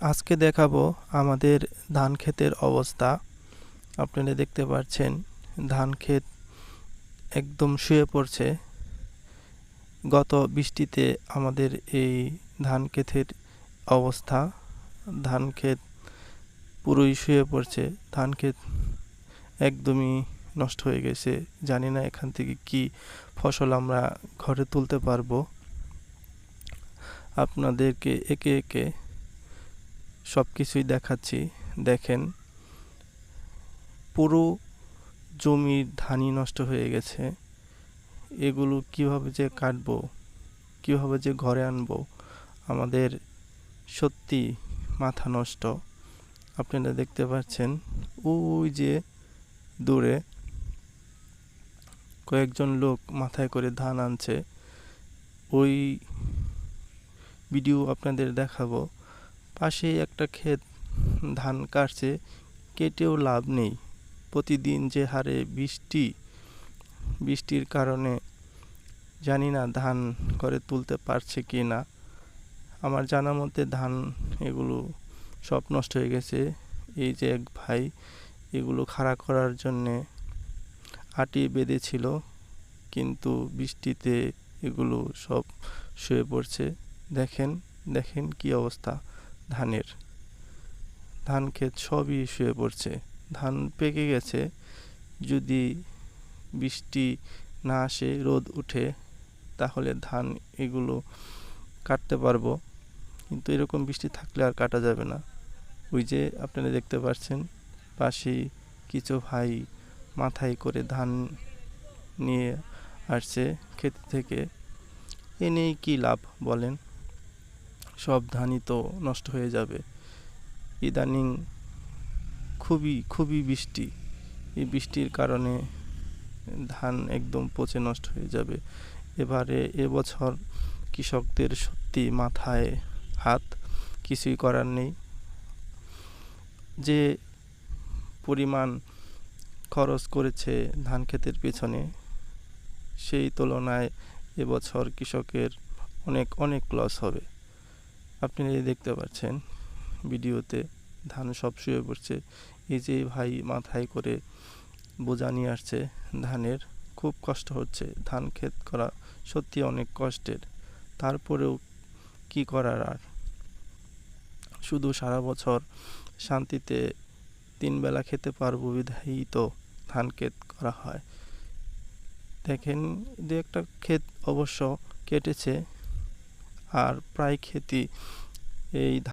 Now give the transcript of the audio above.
আজকে দেখাবো আমাদের ধান ক্ষেতের অবস্থা। আপনারা দেখতে পাচ্ছেন ধান ক্ষেত একদম শুয়ে পড়ছে। গত বৃষ্টিতে আমাদের এই ধান ক্ষেতের অবস্থা। ধান ক্ষেত পুরোই শুয়ে পড়ছে। ধান ক্ষেত একদমই নষ্ট হয়ে গেছে। জানি না এখান থেকে কি ফসল আমরা ঘরে তুলতে পারবো। আপনাদেরকে একে একে সব কিছুই দেখাচ্ছি। দেখেন, পুরো জমির ধানই নষ্ট হয়ে গেছে। এগুলো কিভাবে যে কাটবো, কিভাবে যে ঘরে আনবো, আমাদের সত্যি মাথা নষ্ট। আপনারা দেখতে পাচ্ছেন ওই যে দূরে কয়েকজন লোক মাথায় করে ধান আনছে। ওই ভিডিও আপনাদের দেখাবো। পাশেই একটা ক্ষেত ধান কাটছে, কেটেও লাভ নেই। প্রতিদিন যে হারে বৃষ্টির কারণে জানি না ধান ঘরে তুলতে পারছে কি না। আমার জানা মতে ধান এগুলো সব নষ্ট হয়ে গেছে। এই যে এক ভাই এগুলো খাড়া করার জন্যে আটি বেঁধেছিল, কিন্তু বৃষ্টিতে এগুলো সব শুয়ে পড়ছে। দেখেন দেখেন কি অবস্থা ধানের। ধান ক্ষেত সবই শুয়ে পড়ছে। ধান পেকে গেছে। যদি বৃষ্টি না আসে, রোদ উঠে, তাহলে ধান এগুলো কাটতে পারবো। কিন্তু এরকম বৃষ্টি থাকলে আর কাটা যাবে না। ওই যে আপনারা দেখতে পাচ্ছেন পাশেই কিছু ভাই মাথায় করে ধান নিয়ে আসছে ক্ষেত থেকে। এ নিয়ে কী লাভ বলেন? সব ধানই তো নষ্ট হয়ে যাবে। ইদানিং খুবই বৃষ্টি। এই বৃষ্টির কারণে ধান একদম পচে নষ্ট হয়ে যাবে। এবছর কৃষকদের সত্যি মাথায় হাত, কিছুই করার নেই। যে পরিমাণ খরচ করেছে ধান ক্ষেতের পেছনে, সেই তুলনায় এবছর কৃষকের অনেক লস হবে। আপনি দেখতে পাচ্ছেন ভিডিওতে ধান সব শুয়ে পড়ছে। এই যে ভাই মাথায় করে বোঝা নিয়ে আসছে ধানের, খুব কষ্ট হচ্ছে। ধান ক্ষেত করা সত্যি অনেক কষ্টের। তারপরেও কি করার আর, শুধু সারা বছর শান্তিতে 3 বেলা খেতে পারবো বিধায়ই তো ধান ক্ষেত করা হয়। দেখেন, দু একটা ক্ষেত অবশ্য কেটেছে, আর প্রায় ক্ষেতই এই